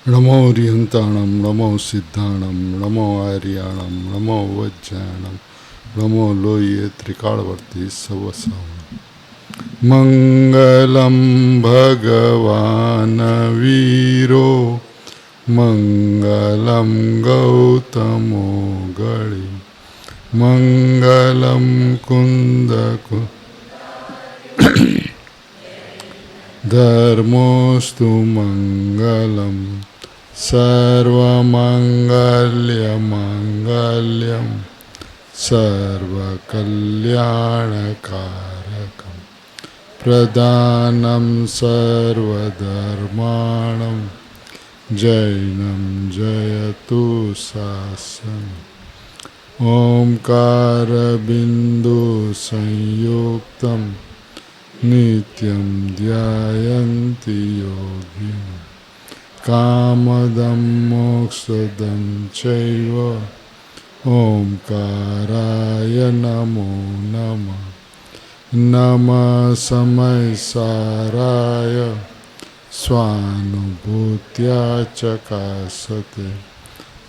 नमो रिहंताणं नमो सिद्धाणं नमो आर्याणं नमो वज्राणं नमो लोये त्रिकालवर्ती सवसावणं। मंगलम भगवान वीरो मंगलम गौतमो गणि मंगलम कुंदकु धर्मोस्तु मंगलम सर्वमंगल्यमंगल्यम सर्वकल्याणकारकं प्रदानं सर्वधर्माणं जैनं जयतु शासनम्। ओंकार बिंदु संयुक्तं नित्यं ध्यायन्ति योगिनः कामदं मोक्षदं चैव ओंकाराय नमो नमः। नमः समय साराय स्वानुभूत्या चकासते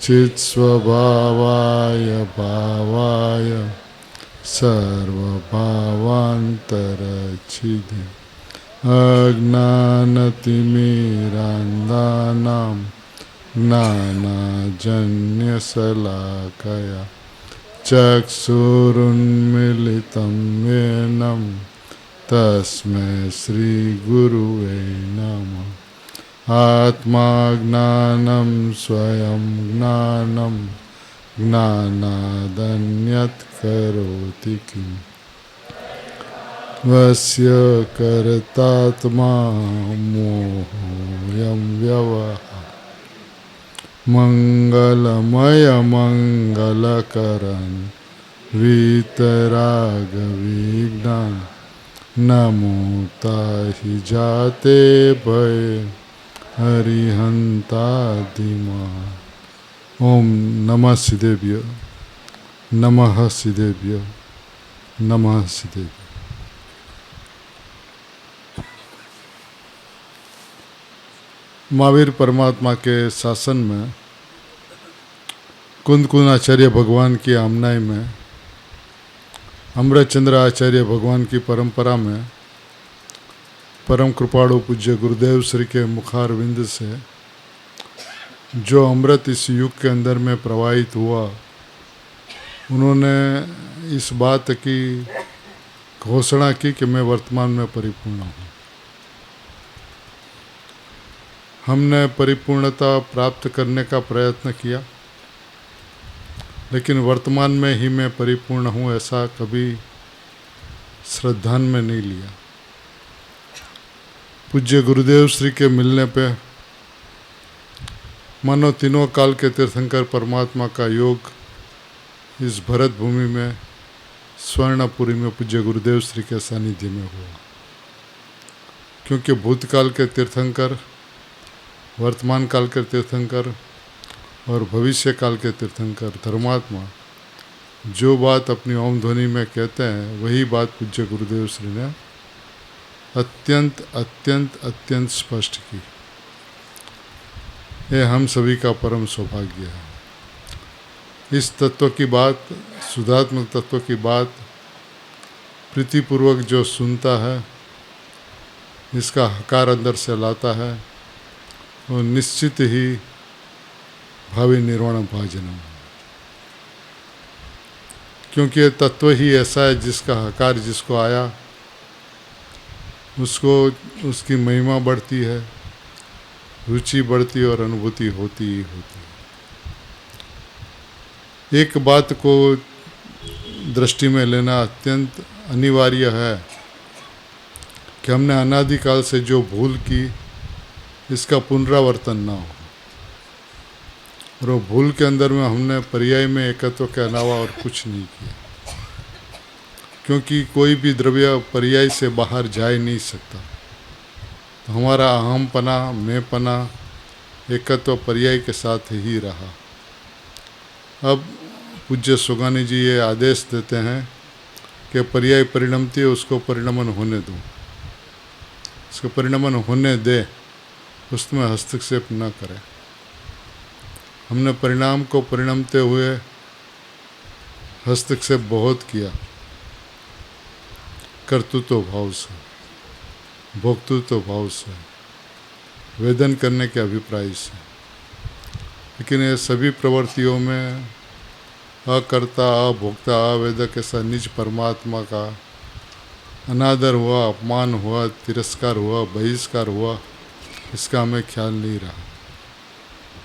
चित्स्वभावाय भावाय सर्वभावान्तरच्छिदे अज्ञानतिमिरान्धानां ज्ञानाजन्यशलाकया चक्षुरुन्मीलितं येन तस्मै श्रीगुरुवे नमः। आत्माज्ञानं स्वयं ज्ञानं ज्ञानादन्यत्करोति किम् वस्य कर्तात्मा मोहोऽयं व्यवहारः। मंगलमय मंगलकरं वीतरागविघ्नं नमोताहि जाते भय हरिहंतादिमा। ओम नमः सिद्धेभ्य नमः सिद्धेभ्य नमः सिद्धेभ्य। महावीर परमात्मा के शासन में कुंद आचार्य भगवान की आमनाई में अमृतचंद्र आचार्य भगवान की परंपरा में परम कृपाणु पूज्य गुरुदेव श्री के मुखारविंद से जो अमृत इस युग के अंदर में प्रवाहित हुआ, उन्होंने इस बात की घोषणा की कि मैं वर्तमान में परिपूर्ण हूँ। हमने परिपूर्णता प्राप्त करने का प्रयत्न किया, लेकिन वर्तमान में ही मैं परिपूर्ण हूँ ऐसा कभी श्रद्धान में नहीं लिया। पूज्य गुरुदेव श्री के मिलने पे मानो तीनों काल के तीर्थंकर परमात्मा का योग इस भरत भूमि में स्वर्णपुरी में पूज्य गुरुदेव श्री के सानिध्य में हुआ। क्योंकि भूतकाल के तीर्थंकर, वर्तमान काल के तीर्थंकर और भविष्य काल के तीर्थंकर धर्मात्मा जो बात अपनी ओम ध्वनि में कहते हैं, वही बात पूज्य गुरुदेव श्री ने अत्यंत अत्यंत अत्यंत स्पष्ट की। ये हम सभी का परम सौभाग्य है। इस तत्व की बात, शुद्धात्मक तत्व की बात प्रीतिपूर्वक जो सुनता है, इसका हकार अंदर से लाता है, वो निश्चित ही भावी निर्वाण भाजनम। क्योंकि ये तत्व ही ऐसा है जिसका हकार जिसको आया उसको उसकी महिमा बढ़ती है, रुचि बढ़ती और अनुभूति होती ही होती है। एक बात को दृष्टि में लेना अत्यंत अनिवार्य है कि हमने अनादिकाल से जो भूल की, इसका पुनरावर्तन ना हो। और वो भूल के अंदर में हमने पर्याय में एकत्व के अलावा और कुछ नहीं किया। क्योंकि कोई भी द्रव्य पर्याय से बाहर जा ही नहीं सकता। तो हमारा अहमपना, मैंपना एकत्व पर्याय के साथ ही रहा। अब पूज्य सुगानी जी ये आदेश देते हैं कि पर्याय परिणमती है, उसको परिणमन होने दो, उसको परिणमन होने दे, उसमें हस्तक्षेप न करें। हमने परिणाम को परिणमते हुए हस्तक्षेप बहुत किया, कर्तृत्व भाव से, भोक्तृत्व भाव से, वेदन करने के अभिप्राय से। लेकिन ये सभी प्रवृत्तियों में अकर्ता, अभोक्ता, अवेदक ऐसा निज परमात्मा का अनादर हुआ, अपमान हुआ, तिरस्कार हुआ, बहिष्कार हुआ, इसका हमें ख्याल नहीं रहा।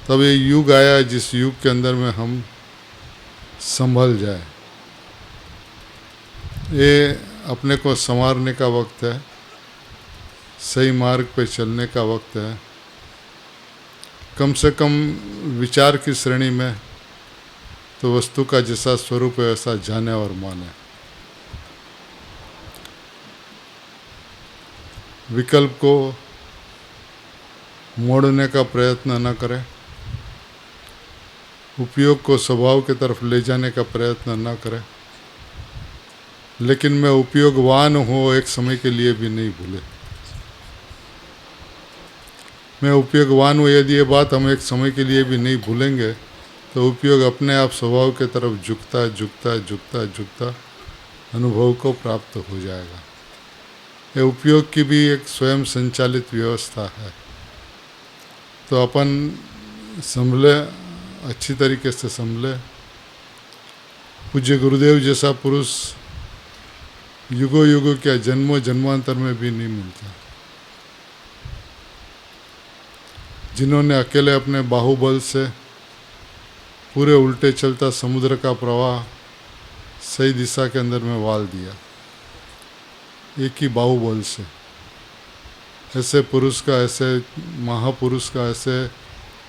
तब ये युग आया जिस युग के अंदर में हम संभल जाए। ये अपने को संवारने का वक्त है, सही मार्ग पे चलने का वक्त है। कम से कम विचार की श्रेणी में तो वस्तु का जैसा स्वरूप है वैसा जाने और माने। विकल्प को मोड़ने का प्रयत्न न करें, उपयोग को स्वभाव की तरफ ले जाने का प्रयत्न न करें, लेकिन मैं उपयोगवान हूँ एक समय के लिए भी नहीं भूले। मैं उपयोगवान हूँ, यदि ये बात हम एक समय के लिए भी नहीं भूलेंगे तो उपयोग अपने आप स्वभाव के तरफ झुकता झुकता झुकता झुकता अनुभव को प्राप्त हो जाएगा। ये उपयोग की भी एक स्वयं संचालित व्यवस्था है। तो अपन संभले, अच्छी तरीके से संभले। पूज्य गुरुदेव जैसा पुरुष युगों युगों क्या जन्मों जन्मांतर में भी नहीं मिलता, जिन्होंने अकेले अपने बाहुबल से पूरे उल्टे चलता समुद्र का प्रवाह सही दिशा के अंदर में वाल दिया, एक ही बाहुबल से। ऐसे पुरुष का, ऐसे महापुरुष का, ऐसे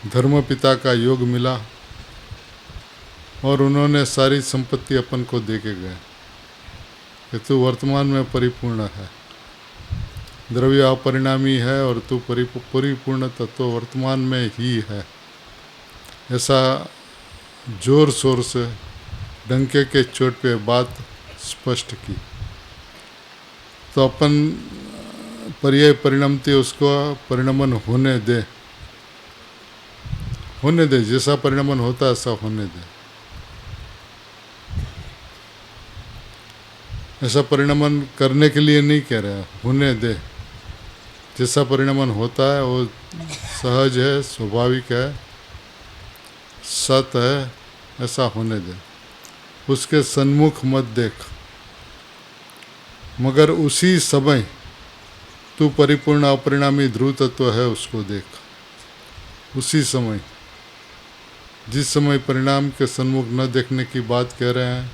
धर्मपिता का योग मिला और उन्होंने सारी संपत्ति अपन को दे के गए कि तू वर्तमान में परिपूर्ण है, द्रव्य अपरिणामी है और तू परिपूर्ण तत्व वर्तमान में ही है। ऐसा जोर शोर से डंके के चोट पे बात स्पष्ट की। तो अपन पर्याय परिणमते उसको परिणमन होने दे, होने दे, जैसा परिणमन होता है ऐसा होने दे। ऐसा परिणमन करने के लिए नहीं कह रहा, होने दे। जैसा परिणमन होता है वो सहज है, स्वाभाविक है, सत है, ऐसा होने दे। उसके सन्मुख मत देख, मगर उसी समय तू परिपूर्ण अपरिणामी ध्रुव तत्व है उसको देख। उसी समय, जिस समय परिणाम के सन्मुख न देखने की बात कह रहे हैं,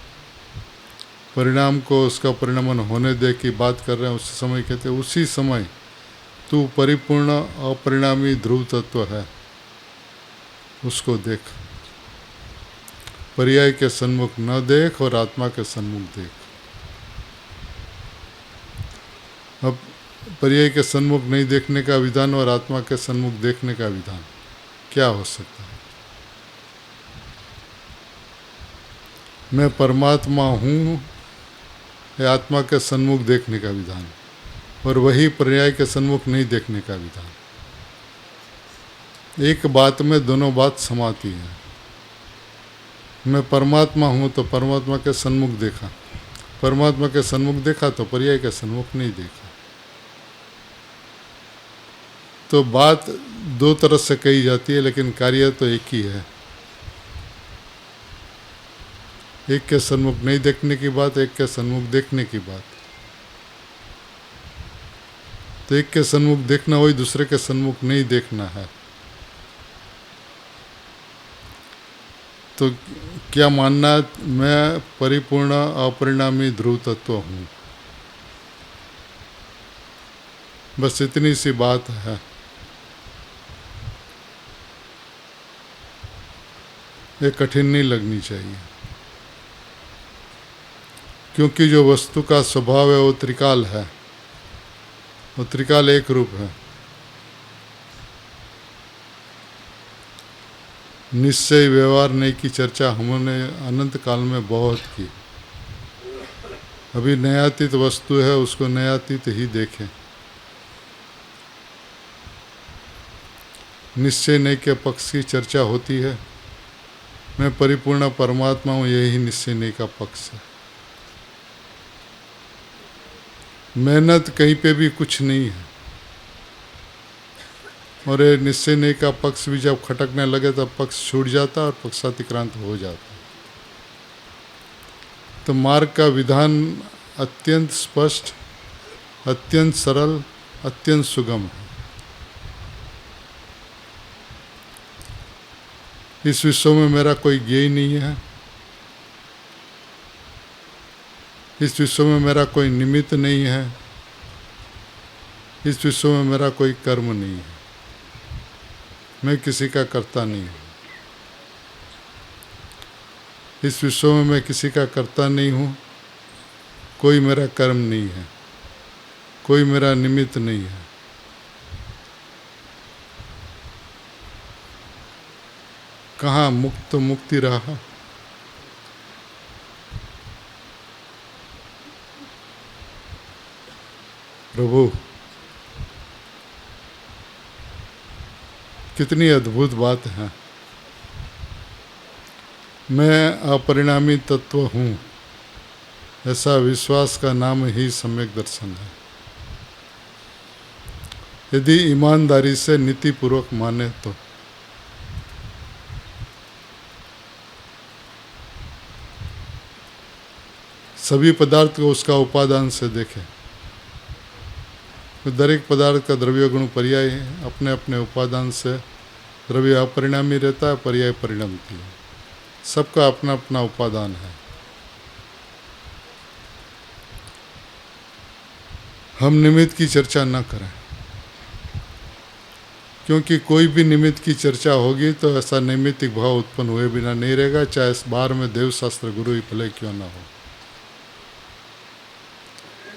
परिणाम को उसका परिणमन होने दे की बात कर रहे हैं, उसी समय कहते हैं उसी समय तू परिपूर्ण अपरिणामी ध्रुव तत्व है उसको देख। पर्याय के सन्मुख न देख और आत्मा के सन्मुख देख। अब पर्याय के सन्मुख नहीं देखने का विधान और आत्मा के सन्मुख देखने का विधान क्या हो सकता है? मैं परमात्मा हूँ, आत्मा के सन्मुख देखने का विधान, और वही पर्याय के सन्मुख नहीं देखने का विधान। एक बात में दोनों बात समाती है। मैं परमात्मा हूँ तो परमात्मा के सन्मुख देखा, परमात्मा के सन्मुख देखा तो पर्याय के सन्मुख नहीं देखा। तो बात दो तरह से कही जाती है लेकिन कार्य तो एक ही है। एक के सन्मुख नहीं देखने की बात, एक के सन्मुख देखने की बात। तो एक के सन्मुख देखना वही दूसरे के सन्मुख नहीं देखना है। तो क्या मानना, मैं परिपूर्ण अपरिणामी ध्रुव तत्व हूँ, बस इतनी सी बात है। ये कठिन नहीं लगनी चाहिए, क्योंकि जो वस्तु का स्वभाव है वो त्रिकाल है, वो त्रिकाल एक रूप है। निश्चय व्यवहार नहीं की चर्चा हमने अनंत काल में बहुत की। अभी नयातीत वस्तु है, उसको नयातीत ही देखें। निश्चय नहीं के पक्ष की चर्चा होती है, मैं परिपूर्ण परमात्मा हूँ, यही निश्चय नहीं का पक्ष है। मेहनत कहीं पे भी कुछ नहीं है, और ये निश्चय नहीं का पक्ष भी जब खटकने लगे तब पक्ष छूट जाता और पक्षातिक्रांत हो जाता। तो मार्ग का विधान अत्यंत स्पष्ट, अत्यंत सरल, अत्यंत सुगम है। इस विश्व में मेरा कोई ज्ञेय नहीं है, इस विश्व में मेरा कोई निमित्त नहीं है, इस विश्व में मेरा कोई कर्म नहीं है, मैं किसी का कर्ता नहीं हूँ। इस विश्व में मैं किसी का कर्ता नहीं हूँ, कोई मेरा कर्म नहीं है, कोई मेरा निमित्त नहीं है। कहाँ मुक्त मुक्ति रहा? प्रभु, कितनी अद्भुत बात है। मैं अपरिणामी तत्व हूँ, ऐसा विश्वास का नाम ही सम्यक दर्शन है। यदि ईमानदारी से नीतिपूर्वक माने तो सभी पदार्थ को उसका उपादान से देखें। तो दरेक पदार्थ का द्रव्य गुण पर्याय है, अपने अपने उपादान से द्रव्य अपरिणामी रहता है, पर्याय परिणमती है। सबका अपना अपना उपादान है। हम निमित्त की चर्चा न करें, क्योंकि कोई भी निमित्त की चर्चा होगी तो ऐसा नैमित्तिक भाव उत्पन्न हुए बिना नहीं रहेगा, चाहे इस बार में देवशास्त्र गुरु ही भले क्यों ना हो।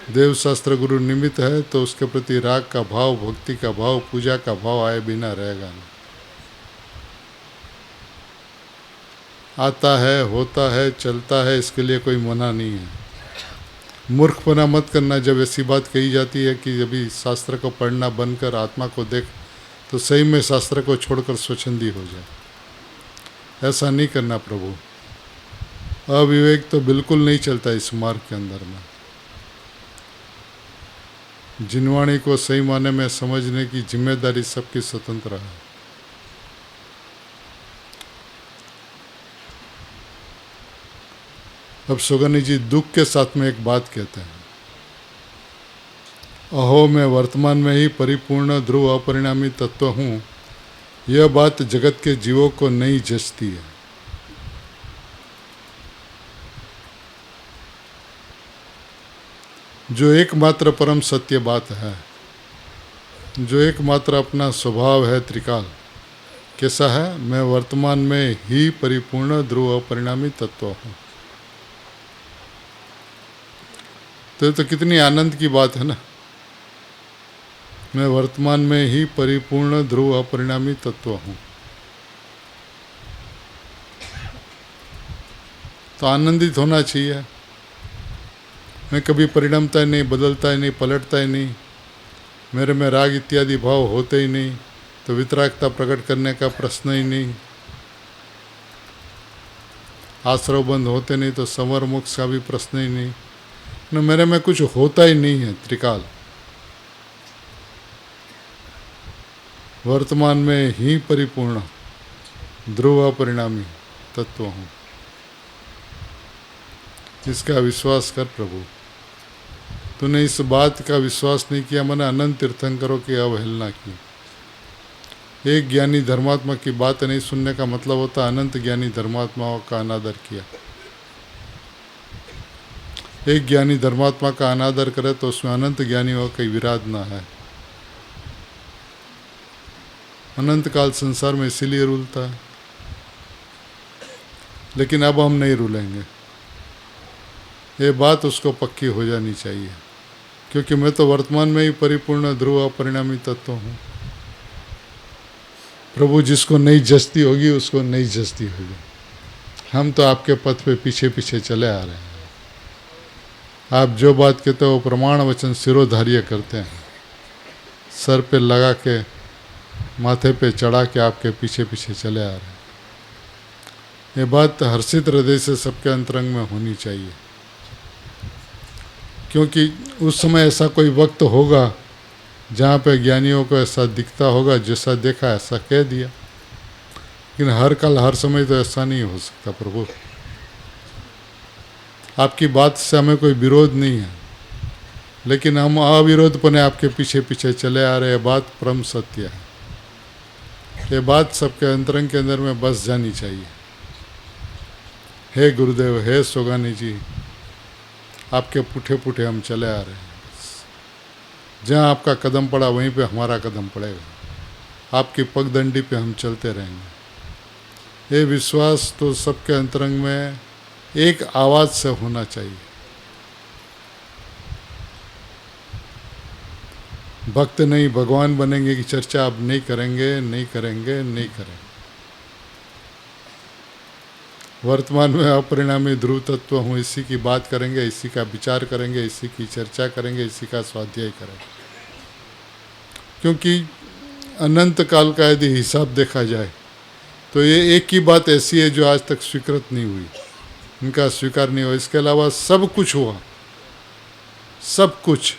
देवशास्त्र गुरु निमित्त है तो उसके प्रति राग का भाव, भक्ति का भाव, पूजा का भाव आए बिना रहेगा नहीं। आता है, होता है, चलता है, इसके लिए कोई मना नहीं है। मूर्खपना मत करना जब ऐसी बात कही जाती है कि अभी शास्त्र को पढ़ना बंद कर आत्मा को देख, तो सही में शास्त्र को छोड़कर स्वच्छंदी हो जाए। ऐसा नहीं करना प्रभु। अविवेक तो बिल्कुल नहीं चलता इस मार्ग के अंदर में। जिनवाणी को सही माने में समझने की जिम्मेदारी सबकी स्वतंत्र है। अब सुगनी जी दुख के साथ में एक बात कहते हैं, अहो मैं वर्तमान में ही परिपूर्ण ध्रुव अपरिणामी तत्व हूँ, यह बात जगत के जीवों को नहीं जचती है। जो एकमात्र परम सत्य बात है, जो एकमात्र अपना स्वभाव है त्रिकाल, कैसा है? मैं वर्तमान में ही परिपूर्ण ध्रुव अपरिणामी तत्व हूँ। तो कितनी आनंद की बात है ना। मैं वर्तमान में ही परिपूर्ण ध्रुव अपरिणामी तत्व हूँ, तो आनंदित होना चाहिए। मैं कभी परिणमता ही नहीं, बदलता ही नहीं, पलटता ही नहीं, मेरे में राग इत्यादि भाव होते ही नहीं, तो वितरागता प्रकट करने का प्रश्न ही नहीं। आश्रव बंद होते नहीं तो समर मोक्ष का भी प्रश्न ही नहीं। न मेरे में कुछ होता ही नहीं है त्रिकाल। वर्तमान में ही परिपूर्ण ध्रुव परिणामी तत्व हूँ, इसका विश्वास कर प्रभु। तूने इस बात का विश्वास नहीं किया, मैंने अनंत तीर्थंकरों की अवहेलना की। एक ज्ञानी धर्मात्मा की बात नहीं सुनने का मतलब होता अनंत ज्ञानी धर्मात्माओं का अनादर किया। एक ज्ञानी धर्मात्मा का अनादर करे तो उसमें अनंत ज्ञानियों का विराध न है। अनंत काल संसार में इसीलिए रूलता है, लेकिन अब हम नहीं रूलेंगे। ये बात उसको पक्की हो जानी चाहिए, क्योंकि मैं तो वर्तमान में ही परिपूर्ण ध्रुव परिणामी तत्व हूँ। प्रभु जिसको नहीं जचती होगी उसको नहीं जचती होगी। हम तो आपके पथ पे पीछे पीछे चले आ रहे हैं। आप जो बात कहते हो वो प्रमाण वचन सिरोधार्य करते हैं, सर पे लगा के माथे पे चढ़ा के आपके पीछे पीछे चले आ रहे हैं। ये बात हर्षित हृदय से सबके अंतरंग में होनी चाहिए, क्योंकि उस समय ऐसा कोई वक्त होगा जहाँ पे ज्ञानियों को ऐसा दिखता होगा, जैसा देखा ऐसा कह दिया। लेकिन हर काल हर समय तो ऐसा नहीं हो सकता प्रभु। आपकी बात से हमें कोई विरोध नहीं है, लेकिन हम अविरोधपने आपके पीछे पीछे चले आ रहे हैं। बात परम सत्य है। ये बात सबके अंतरंग के अंदर में बस जानी चाहिए। हे गुरुदेव, हे सोगानी जी, आपके पुठे पुठे हम चले आ रहे हैं। जहाँ आपका कदम पड़ा वहीं पे हमारा कदम पड़ेगा। आपकी पगडंडी पे हम चलते रहेंगे। ये विश्वास तो सबके अंतरंग में एक आवाज़ से होना चाहिए। भक्त नहीं भगवान बनेंगे की चर्चा आप नहीं करेंगे, नहीं करेंगे, नहीं करेंगे। वर्तमान में अपरिणामी ध्रुव तत्व हूँ, इसी की बात करेंगे, इसी का विचार करेंगे, इसी की चर्चा करेंगे, इसी का स्वाध्याय करेंगे। क्योंकि अनंत काल का यदि हिसाब देखा जाए तो ये एक ही बात ऐसी है जो आज तक स्वीकृत नहीं हुई, इनका स्वीकार नहीं हुआ। इसके अलावा सब कुछ हुआ, सब कुछ।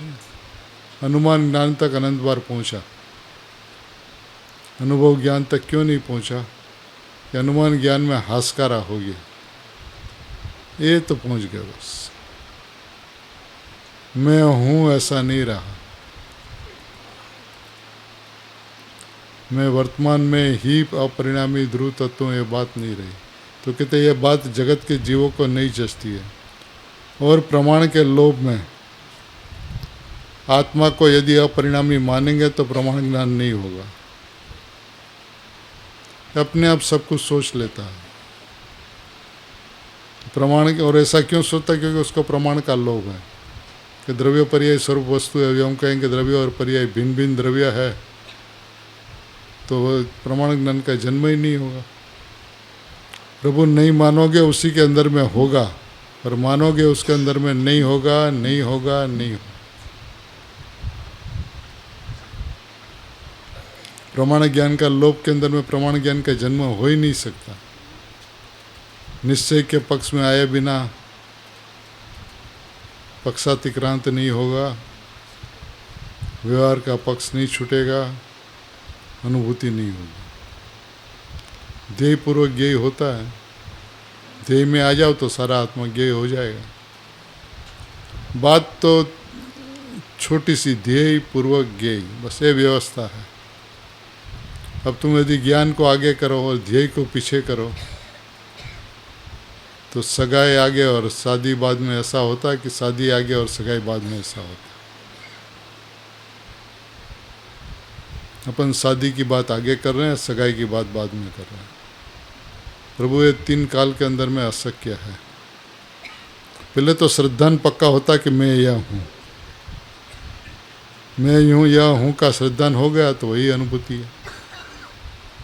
अनुमान ज्ञान तक अनंत बार पहुंचा, अनुभव ज्ञान तक क्यों नहीं पहुंचा? कि अनुमान ज्ञान में हाशकारा हो गया। ये तो पहुंच गया बस। मैं हूं ऐसा नहीं रहा। मैं वर्तमान में ही अपरिणामी ध्रुव तत्व, ये बात नहीं रही। तो कहते ये बात जगत के जीवों को नहीं जचती है। और प्रमाण के लोभ में आत्मा को यदि अपरिणामी मानेंगे तो प्रमाण ज्ञान नहीं होगा। अपने आप सब कुछ सोच लेता है प्रमाण। और ऐसा क्यों सोचता है? क्योंकि उसको प्रमाण का लोभ है कि द्रव्य पर्याय स्वरूप वस्तु है। हम कहेंगे द्रव्य और पर्याय भिन्न भिन्न द्रव्य है, तो वह प्रमाण ज्ञान का जन्म ही नहीं होगा। प्रभु नहीं मानोगे उसी के अंदर में होगा, और मानोगे उसके अंदर में नहीं होगा, नहीं होगा, नहीं होगा। प्रमाण ज्ञान का लोभ के अंदर में प्रमाण ज्ञान का जन्म हो ही नहीं सकता। निश्चय के पक्ष में आए बिना पक्षातिक्रांत नहीं होगा, व्यवहार का पक्ष नहीं छूटेगा, अनुभूति नहीं होगी। ध्येय पूर्वक ज्ञेय होता है। ध्येय में आ जाओ तो सारा आत्मा ज्ञेय हो जाएगा। बात तो छोटी सी, ध्येय पूर्वक ज्ञेय, बस ये व्यवस्था है। अब तुम यदि ज्ञान को आगे करो और ध्येय को पीछे करो तो सगाई आगे और शादी बाद में ऐसा होता है कि शादी आगे और सगाई बाद में ऐसा होता है। अपन शादी की बात आगे कर रहे हैं, सगाई की बात बाद में कर रहे हैं। प्रभु ये 3 काल के अंदर में अशक्य है। पहले तो श्रद्धान पक्का होता कि मैं यह हूँ, मैं यूँ यह हूँ का श्रद्धान हो गया तो वही अनुभूति है।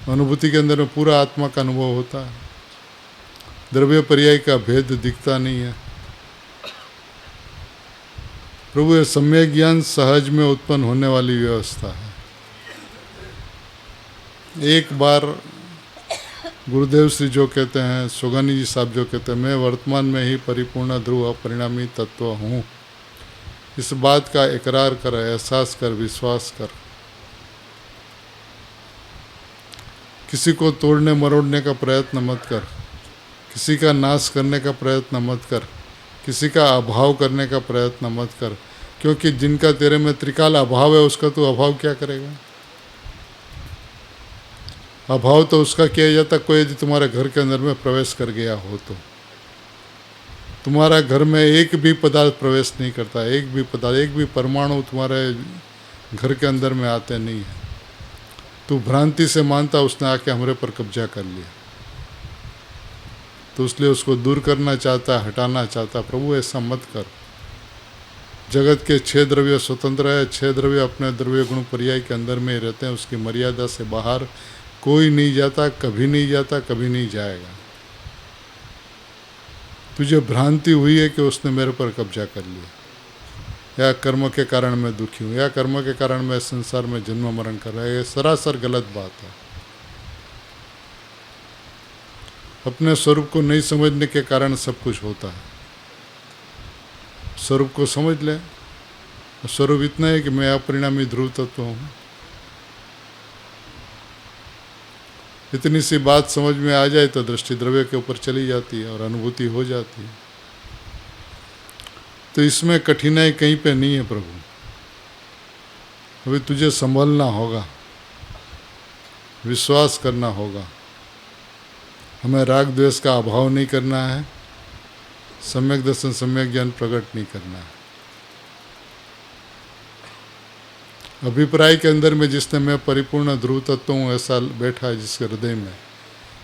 अनुभूति के अंदर में पूरा आत्मा का अनुभव होता है। द्रव्य पर्याय का भेद दिखता नहीं है। प्रभु ये सम्यक ज्ञान सहज में उत्पन्न होने वाली व्यवस्था है। एक बार गुरुदेव श्री जो कहते हैं, सोगानी जी साहब जो कहते हैं, मैं वर्तमान में ही परिपूर्ण ध्रुव अपरिणामी तत्व हूँ, इस बात का इकरार कर, एहसास कर, विश्वास कर। किसी को तोड़ने मरोड़ने का प्रयत्न मत कर, किसी का नाश करने का प्रयत्न मत कर, किसी का अभाव करने का प्रयत्न मत कर। क्योंकि जिनका तेरे में त्रिकाल अभाव है उसका तू अभाव क्या करेगा? अभाव तो उसका किया जाता कोई यदि तुम्हारे घर के अंदर में प्रवेश कर गया हो तो। तुम्हारा घर में एक भी पदार्थ प्रवेश नहीं करता, एक भी पदार्थ, एक भी परमाणु तुम्हारे घर के अंदर में आते नहीं है। तू भ्रांति से मानता उसने आके हमारे पर कब्जा कर लिया, तो इसलिए उसको दूर करना चाहता, हटाना चाहता। प्रभु ऐसा मत कर। जगत के 6 द्रव्य स्वतंत्र है, 6 द्रव्य अपने द्रव्य गुण पर्याय के अंदर में रहते हैं। उसकी मर्यादा से बाहर कोई नहीं जाता, कभी नहीं जाता, कभी नहीं जाएगा। तुझे भ्रांति हुई है कि उसने मेरे पर कब्जा कर लिया, या कर्म के कारण मैं दुखी हूँ, या कर्म के कारण मैं संसार में जन्म मरण कर रहा है। ये सरासर गलत बात है। अपने स्वरूप को नहीं समझने के कारण सब कुछ होता है। स्वरूप को समझ ले, स्वरूप इतना है कि मैं अपरिणामी ध्रुव तत्व हूँ। इतनी सी बात समझ में आ जाए तो दृष्टि द्रव्य के ऊपर चली जाती है और अनुभूति हो जाती है। तो इसमें कठिनाई कहीं पे नहीं है प्रभु। अभी तुझे संभलना होगा, विश्वास करना होगा। हमें राग द्वेष का अभाव नहीं करना है, सम्यक दर्शन सम्यक ज्ञान प्रकट नहीं करना है। अभिप्राय के अंदर में जिसने मैं परिपूर्ण ध्रुव तत्व हूँ ऐसा बैठा है जिसके हृदय में,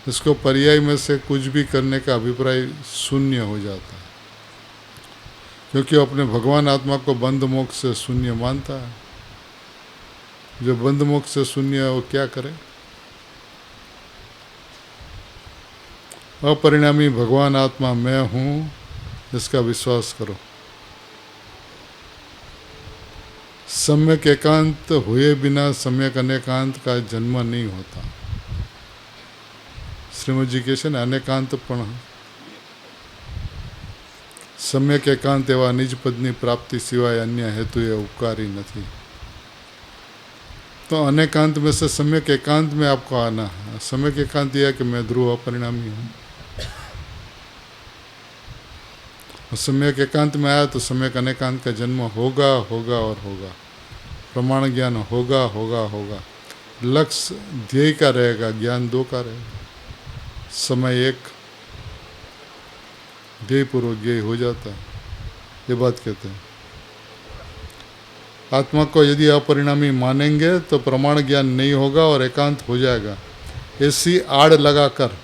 इसको पर्याय में से कुछ भी करने का अभिप्राय शून्य हो जाता है, क्योंकि वो अपने भगवान आत्मा को बंध मोक्ष से शून्य मानता है। जो बंध मोक्ष से शून्य है वो क्या करे? अपरिणामी भगवान आत्मा मैं हूँ, इसका विश्वास करो। सम्यक एकांत हुए बिना सम्यक अनेकांत का जन्म नहीं होता। श्रीमद जी कहે છે ને અનેકાંતપણ सम्यक एकांत एवं निज पदनी प्राप्ति सिवाय अन्य हेतु ये उपकारी नहीं। तो अनेकांत में से सम्यक एकांत में आपको आना है। सम्यक एकांत यह है कि मैं ध्रुव अपरिणामी हूँ। सम्यक एकांत में आया तो सम्यक अनेकांत का जन्म होगा होगा और होगा। प्रमाण ज्ञान होगा होगा होगा। लक्ष्य ध्येय का रहेगा, ज्ञान दो का रहेगा। समय एक, ध्येय पूर्वक ज्ञेय हो जाता है। ये बात कहते हैं। आत्मा को यदि अपरिणामी मानेंगे तो प्रमाण ज्ञान नहीं होगा और एकांत हो जाएगा। ऐसी आड़ लगाकर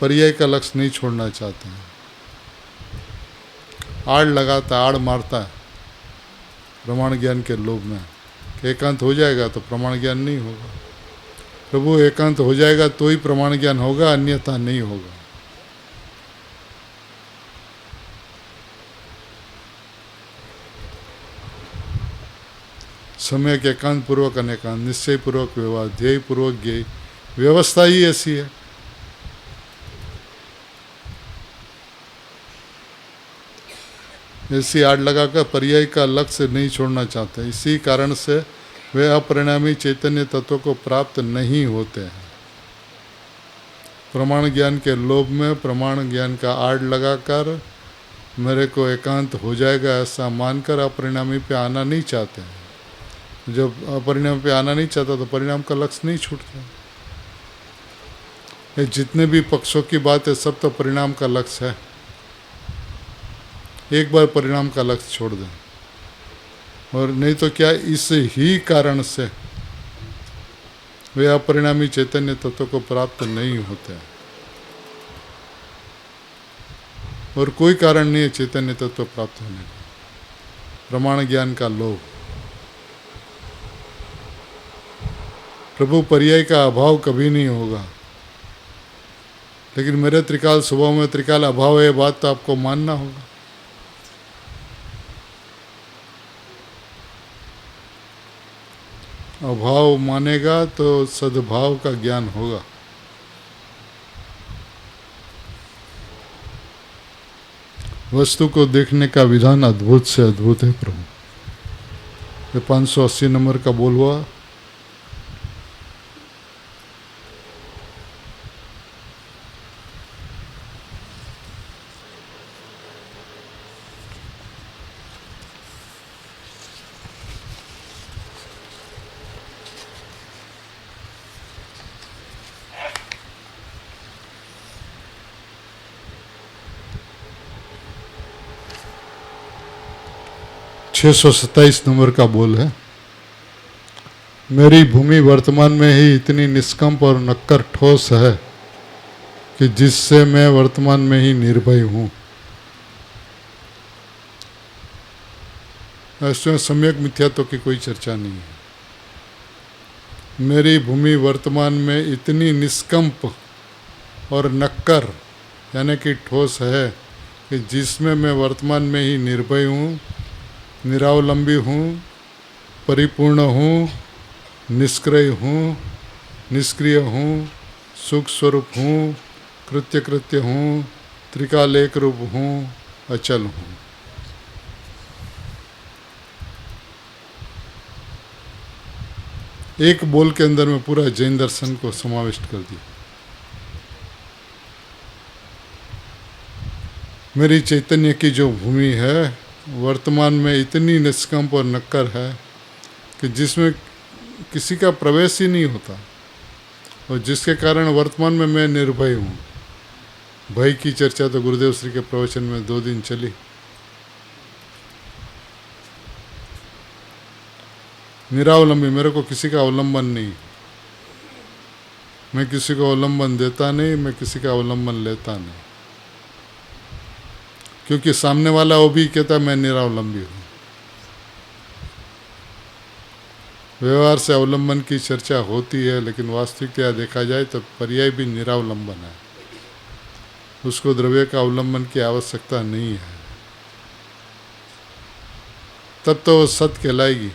पर्याय का लक्ष्य नहीं छोड़ना चाहते हैं। आड़ लगाता, आड़ मारता है प्रमाण ज्ञान के लोभ में कि एकांत हो जाएगा तो प्रमाण ज्ञान नहीं होगा। प्रभु एकांत हो जाएगा तो ही प्रमाण ज्ञान होगा, अन्यथा नहीं होगा। समय के एकांत पूर्वक अनेकांत, निश्चय पूर्वक व्यवहार, ध्येय पूर्वक ज्ञेय, व्यवस्था ही ऐसी है। ऐसी आड़ लगाकर पर्याय का लक्ष्य नहीं छोड़ना चाहते। इसी कारण से वे अपरिणामी चैतन्य तत्व को प्राप्त नहीं होते हैं। प्रमाण ज्ञान के लोभ में प्रमाण ज्ञान का आड़ लगाकर मेरे को एकांत हो जाएगा ऐसा मानकर अपरिणामी पे आना नहीं चाहते हैं। जब अपरिणाम पे आना नहीं चाहता तो परिणाम का लक्ष्य नहीं छूटता। ये जितने भी पक्षों की बात है सब तो परिणाम का लक्ष्य है। एक बार परिणाम का लक्ष्य छोड़ दें, और नहीं तो क्या इस ही कारण से वे अपरिणामी चैतन्य तत्व को प्राप्त नहीं होते हैं। और कोई कारण नहीं है चैतन्य तत्व प्राप्त होने का, प्रमाण ज्ञान का लोभ। प्रभु पर्याय का अभाव कभी नहीं होगा, लेकिन मेरे त्रिकाल स्वभाव में त्रिकाल अभाव है, बात तो आपको मानना होगा। अभाव मानेगा तो सद्भाव का ज्ञान होगा। वस्तु को देखने का विधान अद्भुत से अद्भुत है प्रभु। ये 580 नंबर का बोल हुआ। छः 627 नंबर का बोल है। मेरी भूमि वर्तमान में ही इतनी निष्कंप और नक्कर ठोस है कि जिससे मैं वर्तमान में ही निर्भय हूँ। ऐसे सम्यक मिथ्यात्व की कोई चर्चा नहीं है। मेरी भूमि वर्तमान में इतनी निष्कंप और नक्कर यानी कि ठोस है कि जिसमें मैं वर्तमान में ही निर्भय हूँ, निरावलंबी हूँ, परिपूर्ण हूँ, निष्क्रिय हूँ, सुख स्वरूप हूँ, कृत्य कृत्य हूँ, त्रिकाल एक रूप हूँ, अचल हूँ। एक बोल के अंदर में पूरा जैन दर्शन को समाविष्ट कर दिया। मेरी चैतन्य की जो भूमि है वर्तमान में इतनी निष्कंप और नक्कर है कि जिसमें किसी का प्रवेश ही नहीं होता, और जिसके कारण वर्तमान में मैं निर्भय हूँ। भय की चर्चा तो गुरुदेव श्री के प्रवचन में 2 दिन चली। निरावलंबी, मेरे को किसी का अवलंबन नहीं, मैं किसी को अवलंबन देता नहीं, मैं किसी का अवलंबन लेता नहीं, क्योंकि सामने वाला वो भी कहता मैं निरावलंबी हूँ। व्यवहार से अवलंबन की चर्चा होती है, लेकिन वास्तविकता देखा जाए तो पर्याय भी निरावलंबन है। उसको द्रव्य का अवलंबन की आवश्यकता नहीं है, तब तो वो सत्य कहलाएगी।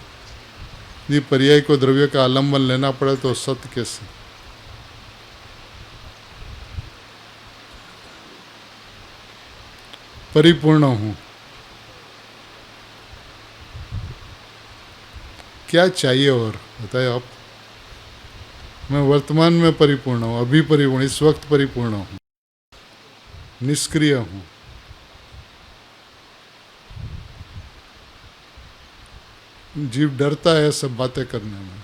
यदि पर्याय को द्रव्य का आलंबन लेना पड़े तो सत्य कैसे? परिपूर्ण हूँ, क्या चाहिए और बताए आप? मैं वर्तमान में परिपूर्ण हूँ, अभी परिपूर्ण, इस वक्त परिपूर्ण हूँ, निष्क्रिय हूँ। जीव डरता है सब बातें करने में,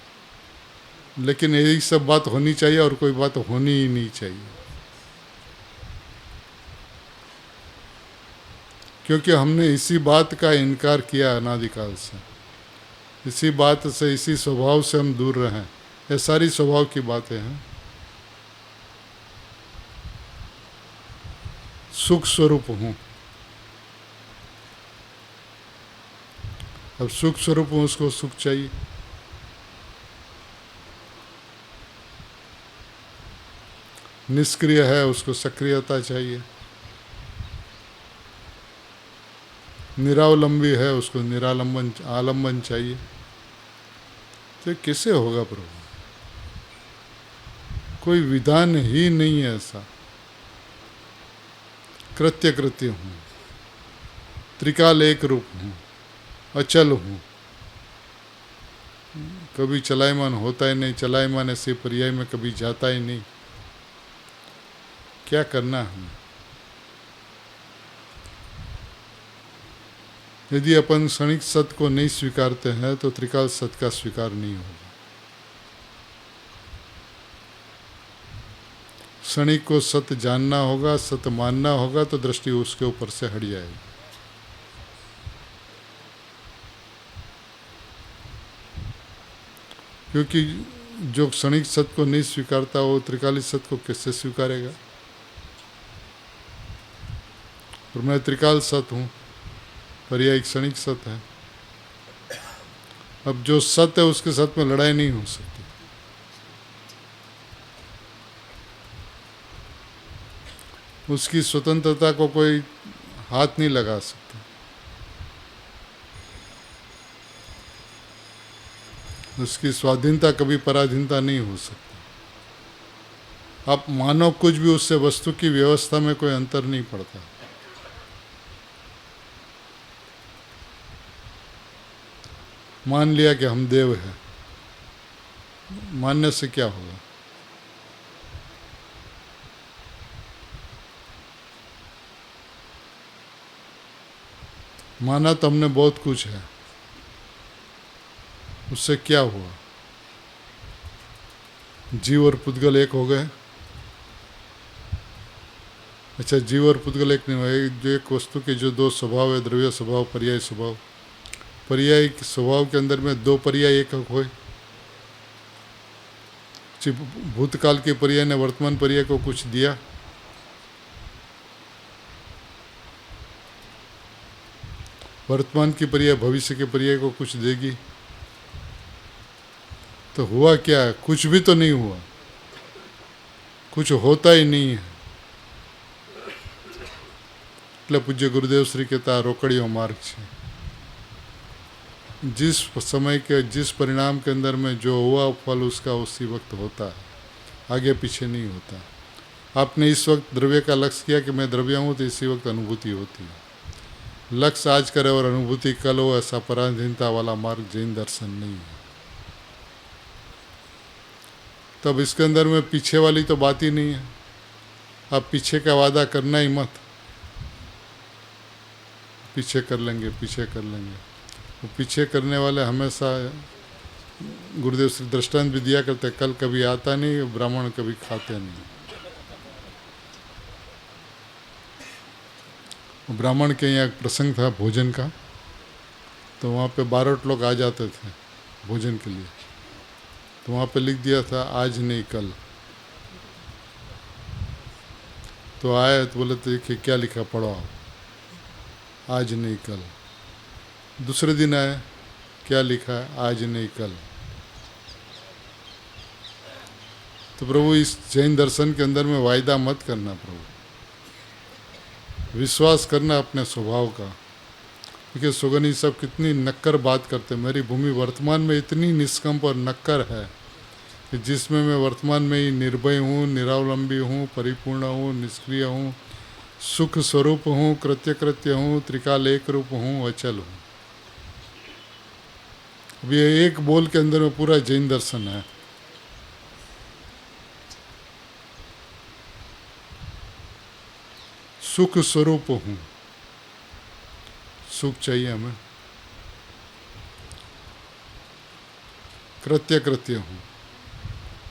लेकिन यही सब बात होनी चाहिए और कोई बात होनी ही नहीं चाहिए, क्योंकि हमने इसी बात का इनकार किया अनादिकाल से। इसी बात से, इसी स्वभाव से हम दूर रहें। ये सारी स्वभाव की बातें हैं। सुख स्वरूप हूँ, अब सुख स्वरूप हूँ, उसको सुख चाहिए। निष्क्रिय है, उसको सक्रियता चाहिए। निरावलंबी है, उसको निरालंबन आलंबन चाहिए। तो कैसे होगा प्रभु? कोई विधान ही नहीं है ऐसा। कृत्य कृत्य हूँ, त्रिकाल एक रूप हूँ, अचल हूँ, कभी चलायमान होता ही नहीं, चलायमान ऐसे पर्याय में कभी जाता ही नहीं। क्या करना है? यदि अपन क्षणिक सत्य को नहीं स्वीकारते हैं तो त्रिकाल सत्य का स्वीकार नहीं होगा। क्षणिक को सत्य जानना होगा, सत्य मानना होगा, तो दृष्टि उसके ऊपर से हट जाएगी। क्योंकि जो क्षणिक सत्य को नहीं स्वीकारता वो त्रिकालिक सत्य को कैसे स्वीकारेगा? और मैं त्रिकाल सत्य हूँ, पर्याय क्षणिक सत्य है। अब जो सत्य है उसके साथ में लड़ाई नहीं हो सकती। उसकी स्वतंत्रता को कोई हाथ नहीं लगा सकता। उसकी स्वाधीनता कभी पराधीनता नहीं हो सकती। आप मानो कुछ भी, उससे वस्तु की व्यवस्था में कोई अंतर नहीं पड़ता। मान लिया कि हम देव हैं, मानने से क्या होगा? माना तो हमने बहुत कुछ है, उससे क्या हुआ? जीव और पुद्गल एक हो गए। अच्छा, जीव और पुद्गल एक नहीं हुए। जो एक वस्तु के जो 2 स्वभाव है, द्रव्य स्वभाव, पर्याय स्वभाव, पर्याय स्वभाव के अंदर में 2 पर्याय एक हुए। भूतकाल के पर्याय ने वर्तमान पर्याय को कुछ दिया? वर्तमान की पर्याय भविष्य के पर्याय को कुछ देगी? तो हुआ क्या? कुछ भी तो नहीं हुआ, कुछ होता ही नहीं है। એટલે પૂજ્ય ગુરુદેવ શ્રી કહેતા રોકડીઓ માર્ગ છે। जिस समय के, जिस परिणाम के अंदर में जो हुआ फल उसका उसी वक्त होता है, आगे पीछे नहीं होता। आपने इस वक्त द्रव्य का लक्ष्य किया कि मैं द्रव्य हूँ, तो इसी वक्त अनुभूति होती है। लक्ष्य आज करे और अनुभूति कल हो, ऐसा पराधीनता वाला मार्ग जैन दर्शन नहीं है। तब इसके अंदर में पीछे वाली तो बात ही नहीं है। आप पीछे का वादा करना ही मत, पीछे कर लेंगे, पीछे कर लेंगे। वो पीछे करने वाले हमेशा गुरुदेव श्री दृष्टांत भी दिया करते, कल कभी आता नहीं, ब्राह्मण कभी खाते नहीं। ब्राह्मण के यहाँ एक प्रसंग था भोजन का, तो वहाँ पे 12 लोग आ जाते थे भोजन के लिए। तो वहाँ पे लिख दिया था आज नहीं कल। तो आए तो बोले, तो देखिए क्या लिखा, पढ़ो आप, आज नहीं कल। दूसरे दिन आए, क्या लिखा है, आज नहीं कल। तो प्रभु इस जैन दर्शन के अंदर में वायदा मत करना प्रभु, विश्वास करना अपने स्वभाव का। देखिए सुगनी सब कितनी नक्कर बात करते, मेरी भूमि वर्तमान में इतनी निष्कंप और नक्कर है कि जिसमें मैं वर्तमान में ही निर्भय हूँ, निरावलंबी हूँ, परिपूर्ण हूँ, निष्क्रिय हूँ, सुख स्वरूप हूँ, कृत्य कृत्य हूँ, त्रिकाल एक रूप हूँ, अचल हूँ। अब ये एक बोल के अंदर में पूरा जैन दर्शन है। सुख स्वरूप हूँ, सुख चाहिए हमें। कृत्य कृत्य हूँ,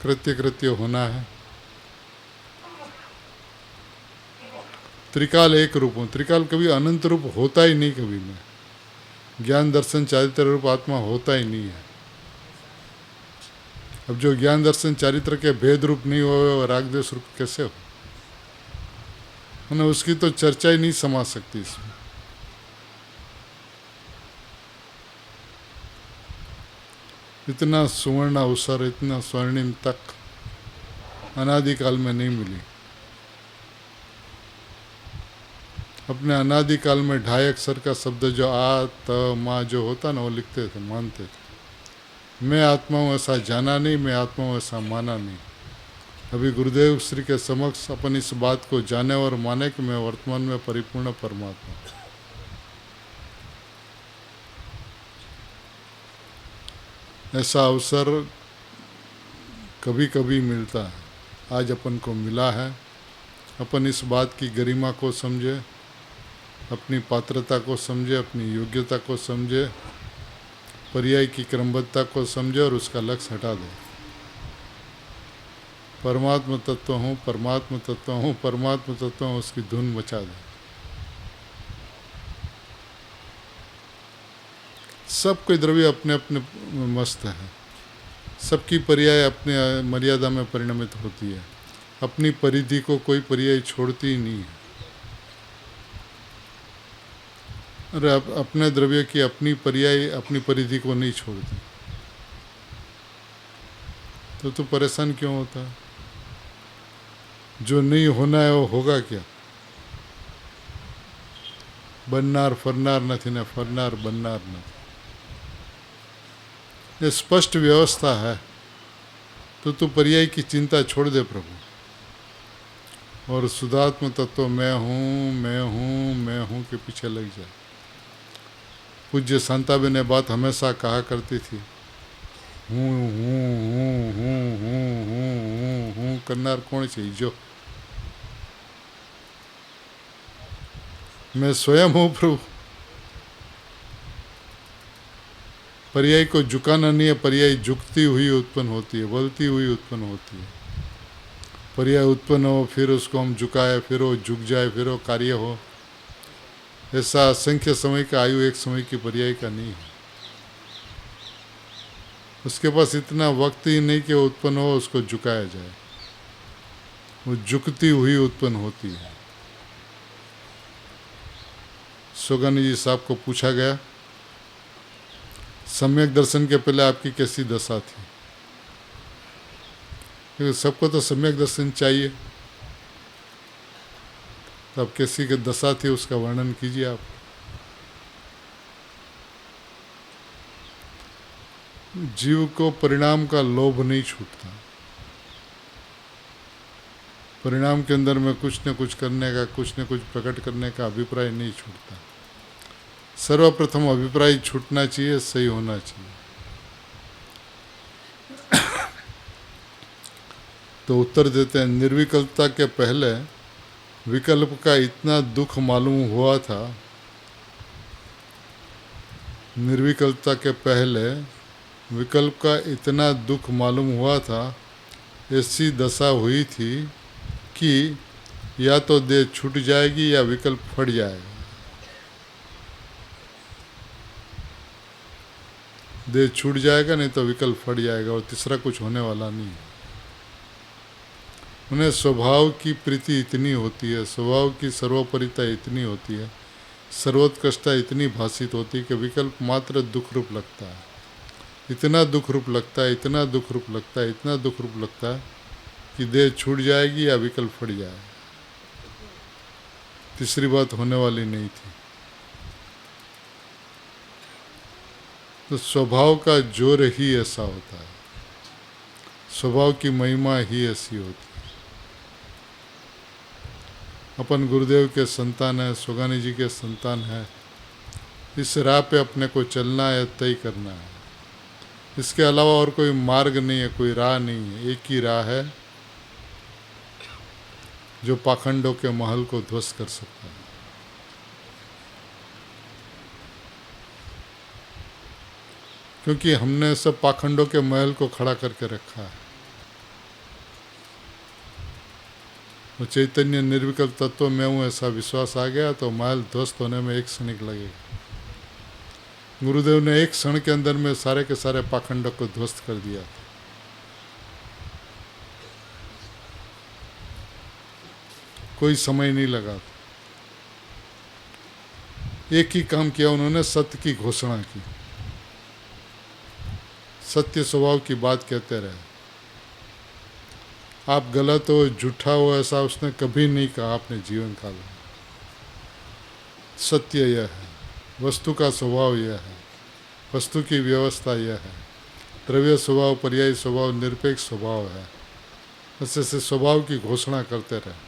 कृत्य कृत्य होना है। त्रिकाल एक रूप हूँ, त्रिकाल कभी अनंत रूप होता ही नहीं, कभी मैं ज्ञान दर्शन चारित्र रूप आत्मा होता ही नहीं है। अब जो ज्ञान दर्शन चारित्र के भेद रूप नहीं हो, राग द्वेष रूप कैसे हो? मैंने उसकी तो चर्चा ही नहीं समा सकती इसमें। इतना सुवर्ण अवसर, इतना स्वर्णिम तक अनादिकाल में नहीं मिली। अपने अनादिकाल में 2.5 अक्षर का शब्द जो आ त मा जो होता ना, वो लिखते थे, मानते थे। मैं आत्मा हूँ ऐसा जाना नहीं, मैं आत्मा हूँ ऐसा माना नहीं। अभी गुरुदेव श्री के समक्ष अपन इस बात को जाने और माने कि मैं वर्तमान में परिपूर्ण परमात्मा। ऐसा अवसर कभी कभी मिलता है, आज अपन को मिला है। अपन इस बात की गरिमा को समझे, अपनी पात्रता को समझे, अपनी योग्यता को समझे, पर्याय की क्रमबद्धता को समझे और उसका लक्ष्य हटा दे। परमात्मा तत्व हूँ, परमात्मा तत्व हूँ, परमात्मा तत्व हूँ, उसकी धुन मचा दे। सब कोई द्रव्य अपने अपने मस्त है, सबकी पर्याय अपने मर्यादा में परिणमित होती है। अपनी परिधि को कोई पर्याय छोड़ती ही नहीं है। अरे अपने द्रव्य की अपनी पर्याय अपनी परिधि को नहीं छोड़ती, तो तू परेशान क्यों होता है? जो नहीं होना है वो होगा क्या? बननार फरनार નથી ને फरनार बननार નથી। ये स्पष्ट व्यवस्था है, तो तू पर्याय की चिंता छोड़ दे प्रभु, और शुद्धात्म तत्व मैं हूँ, मैं हूँ, मैं हूँ के पीछे लग जाए। पूज्य शांताबेन ने बात हमेशा कहा करती थी, हूँ हूँ हूँ हूँ हूँ हूँ हूँ हूँ करनार कौन चाहिए? जो मैं स्वयं हूँ प्रभु। पर्याय को झुकाना नहीं है, पर्याय झुकती हुई उत्पन्न होती है, बलती हुई उत्पन्न होती है। पर्याय उत्पन्न हो, फिर उसको हम झुकाए, फिर वो झुक जाए, फिर वो कार्य हो, ऐसा असंख्य समय का आयु एक समय की पर्याय का नहीं है। उसके पास इतना वक्त ही नहीं कि वो उत्पन्न हो, उसको झुकाया जाए। वो झुकती हुई उत्पन्न होती है। सुगनी जी साहब को पूछा गया, सम्यक दर्शन के पहले आपकी कैसी दशा थी? क्योंकि सबको तो सम्यक दर्शन चाहिए, तो अब कैसी की दशा थी उसका वर्णन कीजिए आप। जीव को परिणाम का लोभ नहीं छूटता, परिणाम के अंदर में कुछ न कुछ करने का, कुछ न कुछ प्रकट करने का अभिप्राय नहीं छूटता। सर्वप्रथम अभिप्राय छूटना चाहिए, सही होना चाहिए। तो उत्तर देते हैं, निर्विकल्पता के पहले विकल्प का इतना दुख मालूम हुआ था, निर्विकल्पता के पहले विकल्प का इतना दुख मालूम हुआ था, ऐसी दशा हुई थी कि या तो देह छूट जाएगी या विकल्प फट जाएगा। देह छूट जाएगा, नहीं तो विकल्प फट जाएगा, और तीसरा कुछ होने वाला नहीं है। उन्हें स्वभाव की प्रीति इतनी होती है, स्वभाव की सर्वोपरिता इतनी होती है, सर्वोत्कृष्टता इतनी भाषित होती है कि विकल्प मात्र दुख रूप लगता है। इतना दुख रूप लगता है, इतना दुख रूप लगता है, इतना दुख रूप लगता है कि देह छूट जाएगी या विकल्प फट जाएगा। तीसरी बात होने वाली नहीं थी। तो स्वभाव का जोर ही ऐसा होता है, स्वभाव की महिमा ही ऐसी होती है। अपन गुरुदेव के संतान है, सोगानी जी के संतान है। इस राह पे अपने को चलना है, तय करना है। इसके अलावा और कोई मार्ग नहीं है, कोई राह नहीं है। एक ही राह है जो पाखंडों के महल को ध्वस्त कर सकता है। क्योंकि हमने सब पाखंडों के महल को खड़ा करके रखा है। वो चैतन्य निर्विकल्प तत्व में हूँ ऐसा विश्वास आ गया तो महल ध्वस्त होने में एक क्षणिक लगेगा। गुरुदेव ने एक क्षण के अंदर में सारे के सारे पाखंडों को ध्वस्त कर दिया था। कोई समय नहीं लगा। एक ही काम किया उन्होंने, सत्य की घोषणा की। सत्य स्वभाव की बात कहते रहे। आप गलत हो, झूठा हो, ऐसा उसने कभी नहीं कहा अपने जीवन काल में। सत्य यह है, वस्तु का स्वभाव यह है, वस्तु की व्यवस्था यह है, द्रव्य स्वभाव, पर्यायी स्वभाव, निरपेक्ष स्वभाव है। ऐसे स्वभाव की घोषणा करते रहे।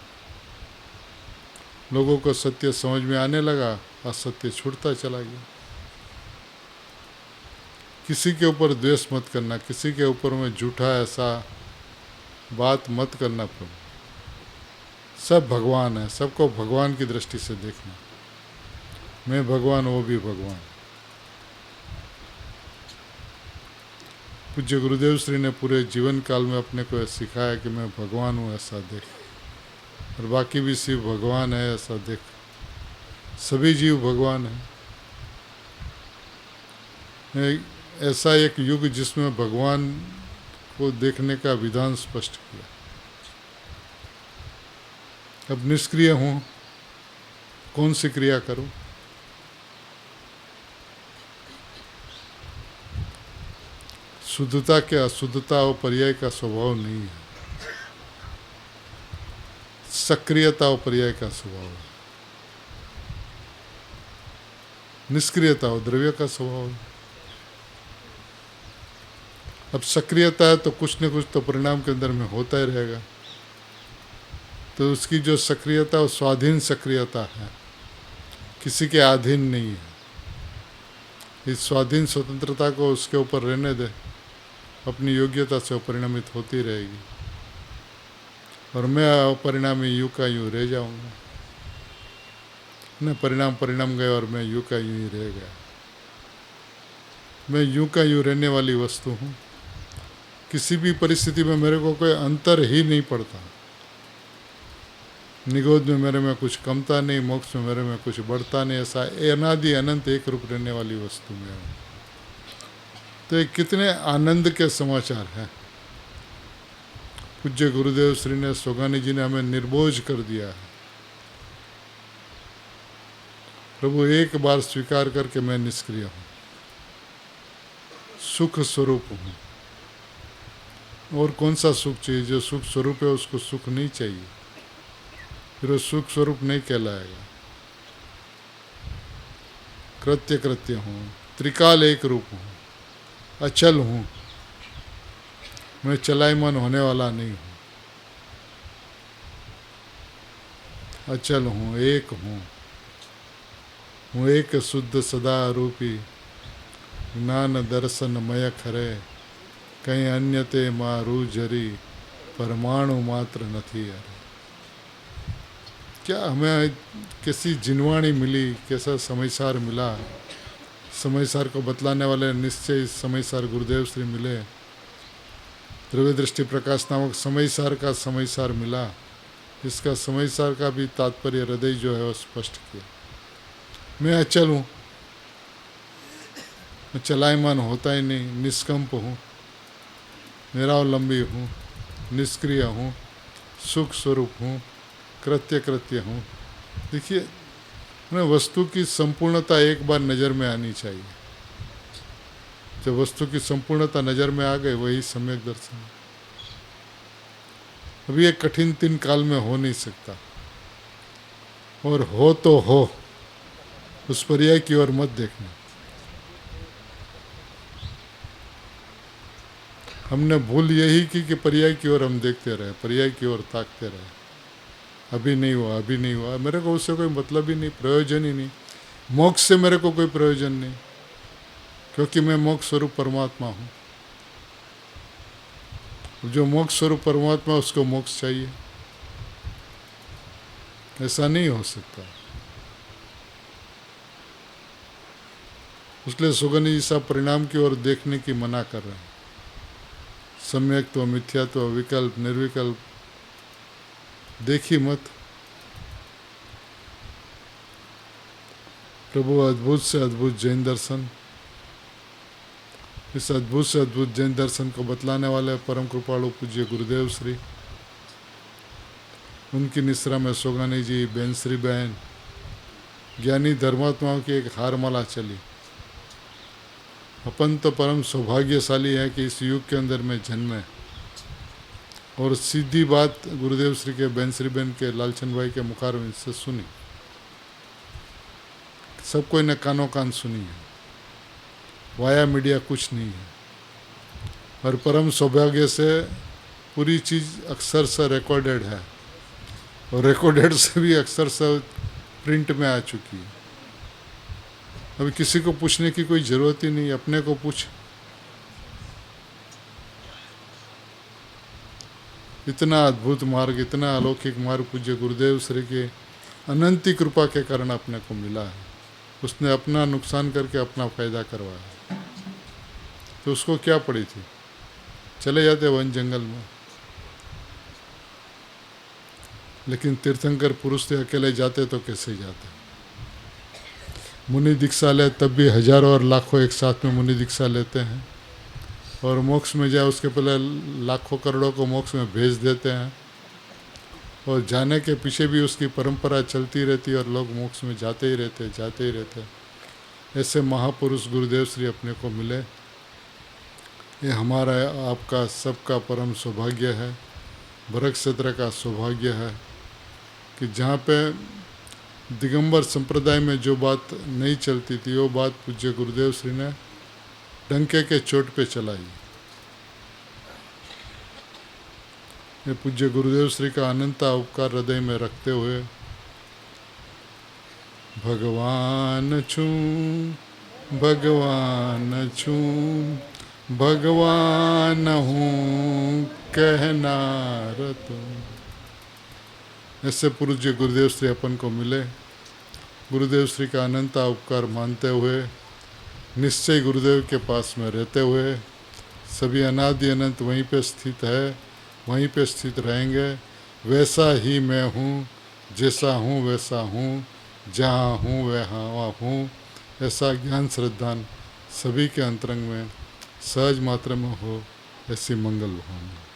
लोगों को सत्य समझ में आने लगा, असत्य छूटता चला गया। किसी के ऊपर द्वेष मत करना, किसी के ऊपर में झूठा ऐसा बात मत करना। प्रभु सब भगवान है, सबको भगवान की दृष्टि से देखना। मैं भगवान, वो भी भगवान। पूज्य गुरुदेव श्री ने पूरे जीवन काल में अपने को सिखाया कि मैं भगवान हूँ ऐसा देख, और बाकी भी शिव भगवान है ऐसा देख। सभी जीव भगवान है। ऐसा एक युग जिसमें भगवान को देखने का विधान स्पष्ट किया। अब निष्क्रिय हूँ, कौन सी क्रिया करूं? शुद्धता के अशुद्धता और पर्याय का स्वभाव नहीं है। सक्रियता और पर्याय का स्वभाव है। निष्क्रियता और द्रव्य का स्वभाव है। अब सक्रियता है तो कुछ न कुछ तो परिणाम के अंदर में होता ही रहेगा। तो उसकी जो सक्रियता वो स्वाधीन सक्रियता है, किसी के अधीन नहीं है। इस स्वाधीन स्वतंत्रता को उसके ऊपर रहने दे, अपनी योग्यता से परिणामित होती रहेगी। और मैं अपरिणामी यूं का यूं रह जाऊंगा। न परिणाम गए और मैं यूं का यूं ही रह गया। मैं यूं का यूं रहने वाली वस्तु हूँ। किसी भी परिस्थिति में मेरे को कोई अंतर ही नहीं पड़ता। निगोद में मेरे में कुछ कमता नहीं, मोक्ष में मेरे में कुछ बढ़ता नहीं। ऐसा अनादि अनंत एक रूप रहने वाली वस्तु में हूँ। तो ये कितने आनंद के समाचार हैं। पूज्य गुरुदेव श्री ने, सोगानी जी ने हमें निर्बोझ कर दिया है। प्रभु एक बार स्वीकार करके मैं निष्क्रिय हूँ, सुख स्वरूप हूँ। और कौन सा सुख चाहिए? जो सुख स्वरूप है उसको सुख नहीं चाहिए, फिर वो सुख स्वरूप नहीं कहलाएगा। कृत्य हूँ, त्रिकाल एक रूप हूँ, अचल हूँ। मैं चलायमान होने वाला नहीं हूँ। अचल हूँ, एक हूँ एक शुद्ध सदा रूपी, ज्ञान दर्शनमय खरे, कहीं अन्य ते मारू जरी, परमाणु मात्र નથી यार। क्या हमें कैसी जिनवाणी मिली, कैसा समयसार मिला, समयसार को बतलाने वाले निश्चय समयसार गुरुदेव श्री मिले, द्रव्य दृष्टि प्रकाश नामक समयसार का समयसार मिला। इसका समयसार का भी तात्पर्य हृदय जो है वो स्पष्ट किया। मैं अचल हूँ, मैं चलायमान होता ही नहीं, निष्कंप हूँ, निरावलंबी हूँ, निष्क्रिय हूँ, सुख स्वरूप हूँ, कृत्य हूँ। देखिए, वस्तु की संपूर्णता एक बार नज़र में आनी चाहिए। जब वस्तु की संपूर्णता नज़र में आ गई, वही सम्यक दर्शन है। अभी ये कठिन 3 काल में हो नहीं सकता, और हो तो हो, उस पर्याय की ओर मत देखना। हमने भूल यही की कि पर्याय की ओर हम देखते रहे, पर्याय की ओर ताकते रहे। अभी नहीं हुआ, अभी नहीं हुआ, मेरे को उससे कोई मतलब ही नहीं, प्रयोजन ही नहीं। मोक्ष से मेरे को कोई प्रयोजन नहीं, क्योंकि मैं मोक्ष स्वरूप परमात्मा हूँ। जो मोक्ष स्वरूप परमात्मा, उसको मोक्ष चाहिए, ऐसा नहीं हो सकता। इसलिए सुगनी जी साहब परिणाम की ओर देखने की मना कर रहे हैं। सम्यक्त्व, मिथ्यात्व, विकल्प, निर्विकल्प देखी मत। प्रभु अद्भुत से अद्भुत जैन दर्शन, इस अद्भुत से अद्भुत जैन दर्शन को बतलाने वाले परम कृपालु पूज्य गुरुदेव श्री, उनकी निश्रा में सोगानी जी, बेन श्री बहन, ज्ञानी धर्मात्माओं की एक हारमाला चली। अपन तो परम सौभाग्यशाली है कि इस युग के अंदर में जन्मे, और सीधी बात गुरुदेव श्री के बेन श्री बहन के लालचंद भाई के मुखारविंद से सुनी। सब कोई ने कानों कान सुनी है, वाया मीडिया कुछ नहीं है। और परम सौभाग्य से पूरी चीज़ अक्सर से रिकॉर्डेड है, और रिकॉर्डेड से भी अक्सर से प्रिंट में आ चुकी है। अभी किसी को पूछने की कोई ज़रूरत ही नहीं, अपने को पूछ। इतना अद्भुत मार्ग, इतना अलौकिक मार्ग पूज्य गुरुदेव श्री के अनंती कृपा के कारण अपने को मिला है। उसने अपना नुकसान करके अपना फ़ायदा करवाया, तो उसको क्या पड़ी थी? चले जाते वन जंगल में। लेकिन तीर्थंकर पुरुष थे, अकेले जाते तो कैसे जाते? मुनि दीक्षा ले तब भी हजारों और लाखों एक साथ में मुनि दीक्षा लेते हैं, और मोक्ष में जाए उसके पहले लाखों करोड़ों को मोक्ष में भेज देते हैं, और जाने के पीछे भी उसकी परंपरा चलती रहती है, और लोग मोक्ष में जाते ही रहते। ऐसे महापुरुष गुरुदेव श्री अपने को मिले। ये हमारा, आपका, सबका परम सौभाग्य है, भरत क्षेत्र का सौभाग्य है कि जहाँ पे दिगंबर संप्रदाय में जो बात नहीं चलती थी, वो बात पूज्य गुरुदेव श्री ने डंके के चोट पे चलाई। ये पूज्य गुरुदेव श्री का अनंत उपकार हृदय में रखते हुए, भगवान छूं भगवान छूं भगवान हूँ कहनार तुम, ऐसे पूज्य गुरुदेव श्री अपन को मिले। गुरुदेव श्री का अनंत उपकार मानते हुए, निश्चय गुरुदेव के पास में रहते हुए, सभी अनादि अनंत वहीं पे स्थित है, वहीं पे स्थित रहेंगे। वैसा ही मैं हूँ, जैसा हूँ वैसा हूँ, जहाँ हूँ वहाँ हूँ, ऐसा ज्ञान श्रद्धान सभी के अंतरंग में सहज मात्रा में हो, ऐसी मंगल भावना।